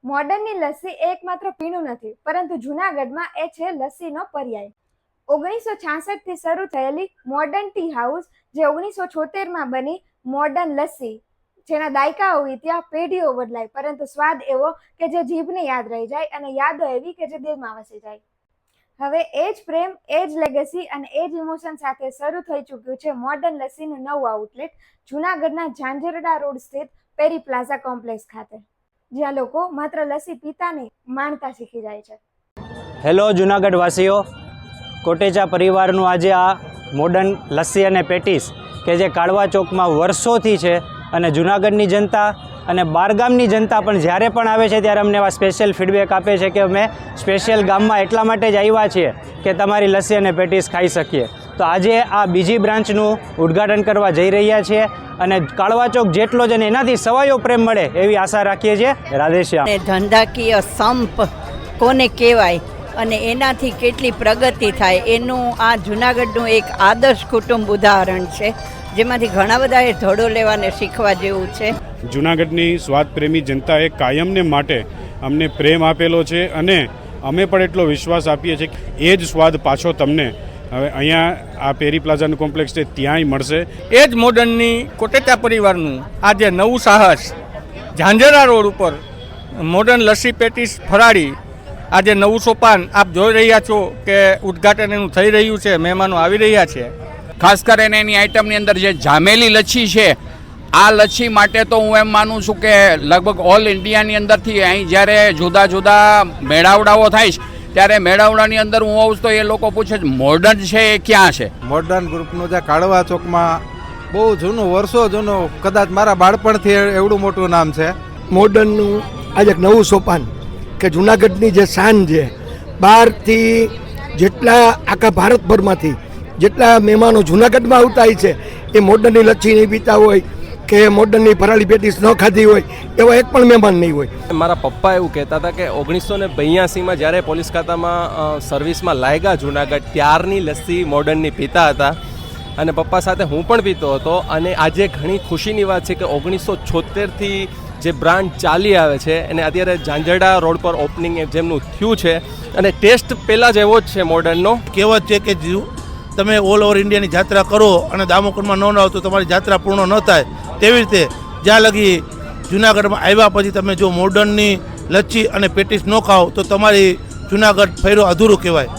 મોડર્નની લસ્સી એકમાત્ર પીણું નથી, પરંતુ જૂનાગઢમાં એ છે લસ્સીનો પર્યાય. 1966 થી શરૂ થયેલી મોડર્ન ટી હાઉસ, જે 1976માં બની મોડર્ન લસ્સી, જેના દાયકાઓ વીત્યા, પેઢીઓ બદલાય, પરંતુ સ્વાદ એવો કે જે જીભને યાદ રહી જાય અને યાદો એવી કે જે દિલમાં વસી જાય. હવે એ જ પ્રેમ, એ જ લેગસી અને એ જ ઇમોશન સાથે શરૂ થઈ ચૂક્યું છે મોડર્ન લસ્સીનું નવું આઉટલેટ જૂનાગઢના ઝાંઝરડા રોડ સ્થિત પેરી પ્લાઝા કોમ્પ્લેક્સ ખાતે, જ્યાં લોકો માત્ર લસ્સી પીતા નહીં, માણતા શીખી જાય છે. હેલો જૂનાગઢ વાસીઓ, કોટેચા પરિવારનું આજે આ મોડર્ન લસ્સી અને પેટીસ કે જે કાળવા ચોકમાં વર્ષોથી છે, અને જૂનાગઢની જનતા અને બહારગામની જનતા પણ જ્યારે પણ આવે છે ત્યારે અમને એવા સ્પેશિયલ ફીડબેક આપે છે કે અમે સ્પેશિયલ ગામમાં એટલા માટે જ આવ્યા છીએ કે તમારી લસ્સી અને પેટીસ ખાઈ શકીએ. તો આજે આ બીજી બ્રાન્ચનું ઉદ્ઘાટન કરવા જઈ રહ્યા છીએ અને કાળવા ચોક જેટલો જ અને એનાથી સવાયો પ્રેમ મળે એવી આશા રાખીએ છીએ. રાધેશ્યામ. ધંધાકીય સંપ કોને કહેવાય અને એનાથી કેટલી પ્રગતિ થાય એનું આ જૂનાગઢનું એક આદર્શ કુટુંબ ઉદાહરણ છે, જેમાંથી ઘણા બધા એ ધોડો લેવાને શીખવા જેવું છે. જૂનાગઢની સ્વાદ પ્રેમી જનતાએ કાયમને માટે અમને પ્રેમ આપેલો છે અને અમે પણ એટલો વિશ્વાસ આપીએ છીએ કે એ જ સ્વાદ પાછો તમને હવે અહીંયા આ પેરી પ્લાઝાનું કોમ્પ્લેક્સ છે ત્યાંય મળશે. એ જ મોડર્નની કોટેચા પરિવારનું આજે નવું સાહસ ઝાંઝરા રોડ ઉપર મોડર્ન લસ્સી પેટીસ ફરાળી, આજે નવું સોપાન આપ જોઈ રહ્યા છો કે ઉદ્ઘાટન એનું થઈ રહ્યું છે, મહેમાનો આવી રહ્યા છે. ખાસ કરીને એની આઈટમની અંદર જે જામેલી લચ્છી છે, આ લચ્છી માટે તો હું એમ માનું છું કે લગભગ ઓલ ઇન્ડિયાની અંદરથી અહીં જ્યારે જુદા જુદા મેળાવડાઓ થાય છે ત્યારે મેળાવડાની અંદર હું આવું તો એ લોકો પૂછે છે મોડર્ન છે એ ક્યાં છે. મોડર્ન ગ્રુપનું જે કાળવા ચોકમાં બહુ જૂનું, વર્ષો જૂનું, કદાચ મારા બાળપણથી એવડું મોટું નામ છે. મોડર્નનું આજે એક નવું સોપાન કે જૂનાગઢની જે શાન છે, બહારથી જેટલા આખા ભારતભરમાંથી જેટલા મહેમાનો જૂનાગઢમાં આવતા હોય છે, એ મોડર્નની લચ્છી નહીં પીતા હોય કે મોડર્નની ફરાળી પેટીસ ન ખાધી હોય એવા એક પણ મહેમાન નહીં હોય. મારા પપ્પા એવું કહેતા હતા કે 1982માં જ્યારે પોલીસ ખાતામાં સર્વિસમાં લાગ્યા જૂનાગઢ, ત્યારની લસ્સી મોડર્નની પીતા હતા અને પપ્પા સાથે હું પણ પીતો હતો. અને આજે ઘણી ખુશીની વાત છે કે 1976થી જે બ્રાન્ડ ચાલી આવે છે અને અત્યારે ઝાંઝરડા રોડ પર ઓપનિંગ જેમનું થયું છે અને ટેસ્ટ પહેલાં જ એવો જ છે મોડર્નનો. કહેવત છે કે તમે ઓલ ઓવર ઇન્ડિયાની જાત્રા કરો અને દામોકરમાં ન આવો તો તમારી જાત્રા પૂર્ણ ન થાય. તેવી રીતે જ્યાં લગી જૂનાગઢમાં આવ્યા પછી તમે જો મોડર્નની લચ્છી અને પેટીસ ન ખાઓ તો તમારી જૂનાગઢ ફેરો અધૂરું કહેવાય.